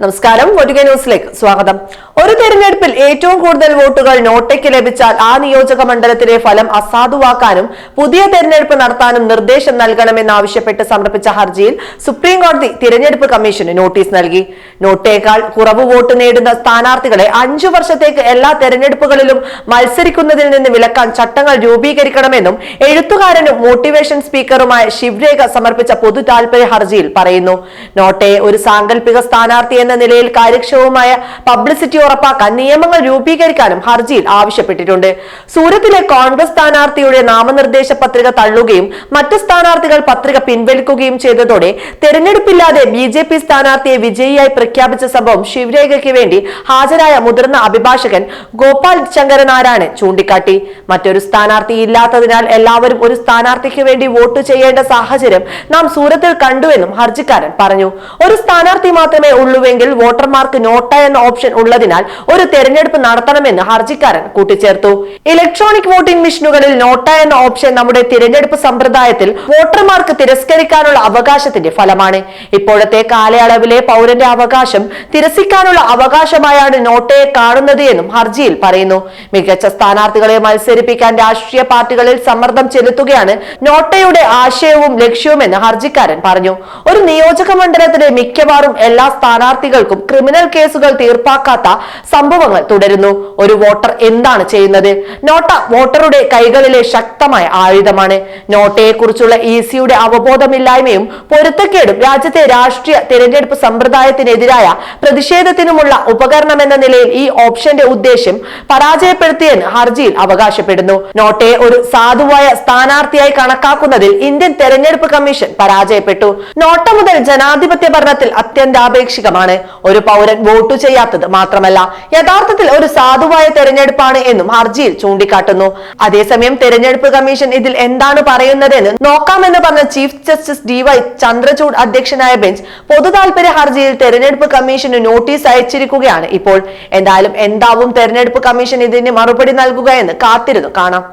നമസ്കാരം. പൊതുഗെ ന്യൂസിലേക്ക് സ്വാഗതം. ഒരു തെരഞ്ഞെടുപ്പിൽ ഏറ്റവും കൂടുതൽ വോട്ടുകൾ നോട്ടയ്ക്ക് ലഭിച്ചാൽ ആ നിയോജക മണ്ഡലത്തിലെ ഫലം അസാധുവാക്കാനും പുതിയ തെരഞ്ഞെടുപ്പ് നടത്താനും നിർദ്ദേശം നൽകണമെന്നാവശ്യപ്പെട്ട് സമർപ്പിച്ച ഹർജിയിൽ സുപ്രീം കോടതി തിരഞ്ഞെടുപ്പ് കമ്മീഷന് നോട്ടീസ് നൽകി. നോട്ടേക്കാൾ കുറവ് വോട്ട് നേടുന്ന സ്ഥാനാർത്ഥികളെ 5 വർഷത്തേക്ക് എല്ലാ തെരഞ്ഞെടുപ്പുകളിലും മത്സരിക്കുന്നതിൽ നിന്ന് വിലക്കാൻ ചട്ടങ്ങൾ രൂപീകരിക്കണമെന്നും എഴുത്തുകാരനും മോട്ടിവേഷൻ സ്പീക്കറുമായ ശിവരേഖ സമർപ്പിച്ച പൊതു താൽപര്യ ഹർജിയിൽ പറയുന്നു. നോട്ടയെ ഒരു സാങ്കല്പിക സ്ഥാനാർത്ഥി എന്ന നിലയിൽ കാര്യക്ഷമമായ പബ്ലിസിറ്റി ഉറപ്പാക്കാൻ നിയമങ്ങൾ രൂപീകരിക്കാനും ഹർജിയിൽ ആവശ്യപ്പെട്ടിട്ടുണ്ട്. സൂറത്തിലെ കോൺഗ്രസ് സ്ഥാനാർത്ഥിയുടെ നാമനിർദ്ദേശ പത്രിക തള്ളുകയും മറ്റ് സ്ഥാനാർത്ഥികൾ പത്രിക പിൻവലിക്കുകയും ചെയ്തതോടെ തെരഞ്ഞെടുപ്പില്ലാതെ BJP സ്ഥാനാർത്ഥിയെ വിജയിയായി പ്രഖ്യാപിച്ച സംഭവം ശിവരേഖയ്ക്ക് വേണ്ടി ഹാജരായ മുതിർന്ന അഭിഭാഷകൻ ഗോപാൽ ശങ്കരനാരായണൻ ചൂണ്ടിക്കാട്ടി. മറ്റൊരു സ്ഥാനാർത്ഥി ഇല്ലാത്തതിനാൽ എല്ലാവരും ഒരു സ്ഥാനാർത്ഥിക്ക് വേണ്ടി വോട്ട് ചെയ്യേണ്ട സാഹചര്യം നാം സൂറത്തിൽ കണ്ടുവെന്നും ഹർജിക്കാരൻ പറഞ്ഞു. ഒരു സ്ഥാനാർത്ഥി മാത്രമേ ഉള്ളൂവെങ്കിൽ വോട്ടർമാർക്ക് നോട്ട എന്ന ഓപ്ഷൻ ഉള്ളതിനാൽ ഒരു തെരഞ്ഞെടുപ്പ് നടത്തണമെന്ന് ഹർജിക്കാരൻ കൂട്ടിച്ചേർത്തു. ഇലക്ട്രോണിക് വോട്ടിംഗ് മെഷീനുകളിൽ നോട്ട എന്ന ഓപ്ഷൻ നമ്മുടെ തിരഞ്ഞെടുപ്പ് സമ്പ്രദായത്തിൽ വോട്ടർമാർക്ക് തിരസ്കരിക്കാനുള്ള അവകാശത്തിന്റെ ഫലമാണ്. ഇപ്പോഴത്തെ കാലയളവിലെ പൗരന്റെ അവകാശം തിരസ്കരിക്കാനുള്ള അവകാശമായാണ് നോട്ടയെ കാണുന്നത് എന്നും ഹർജിയിൽ പറയുന്നു. മികച്ച സ്ഥാനാർത്ഥികളെ മത്സരിപ്പിക്കാൻ രാഷ്ട്രീയ പാർട്ടികളിൽ സമ്മർദ്ദം ചെലുത്തുകയാണ് നോട്ടയുടെ ആശയവും ലക്ഷ്യവുമെന്ന് ഹർജിക്കാരൻ പറഞ്ഞു. ഒരു നിയോജക മണ്ഡലത്തിലെ മിക്കവാറും എല്ലാ സ്ഥാനാർത്ഥികൾക്കും ക്രിമിനൽ കേസുകൾ തീർപ്പാക്കാത്ത സംഭവങ്ങൾ തുടരുന്നു. ഒരു വോട്ടർ എന്താണ് ചെയ്യുന്നത്? നോട്ട വോട്ടറുടെ കൈകളിലെ ശക്തമായ ആയുധമാണ്. നോട്ടയെ കുറിച്ചുള്ള ECയുടെ അവബോധമില്ലായ്മയും പൊരുത്തക്കേടും രാജ്യത്തെ രാഷ്ട്രീയ തിരഞ്ഞെടുപ്പ് സമ്പ്രദായത്തിനെതിരായ പ്രതിഷേധത്തിനുമുള്ള ഉപകരണം എന്ന നിലയിൽ ഈ ഓപ്ഷന്റെ ഉദ്ദേശ്യം പരാജയപ്പെടുത്തിയെന്ന് ഹർജിയിൽ അവകാശപ്പെടുന്നു. നോട്ടയെ ഒരു സാധുവായ സ്ഥാനാർത്ഥിയായി കണക്കാക്കുന്നതിൽ ഇന്ത്യൻ തെരഞ്ഞെടുപ്പ് കമ്മീഷൻ പരാജയപ്പെട്ടു. നോട്ട മുതൽ ജനാധിപത്യ ഭരണത്തിൽ അത്യന്താപേക്ഷികമാണ്. ഒരു പൗരൻ വോട്ട് ചെയ്യാത്തത് മാത്രമല്ല, യഥാർത്ഥത്തിൽ ഒരു സാധുവായ തെരഞ്ഞെടുപ്പാണ് എന്നും ഹർജിയിൽ ചൂണ്ടിക്കാട്ടുന്നു. അതേസമയം തെരഞ്ഞെടുപ്പ് കമ്മീഷൻ ഇതിൽ എന്താണ് പറയുന്നതെന്ന് നോക്കാമെന്ന് പറഞ്ഞ ചീഫ് ജസ്റ്റിസ് DY ചന്ദ്രചൂഡ് അധ്യക്ഷനായ ബെഞ്ച് പൊതു താൽപര്യ ഹർജിയിൽ തെരഞ്ഞെടുപ്പ് കമ്മീഷന് നോട്ടീസ് അയച്ചിരിക്കുകയാണ്. ഇപ്പോൾ എന്തായാലും എന്താവും തെരഞ്ഞെടുപ്പ് കമ്മീഷൻ ഇതിന് മറുപടി നൽകുക എന്ന് കാത്തിരുന്നു കാണാം.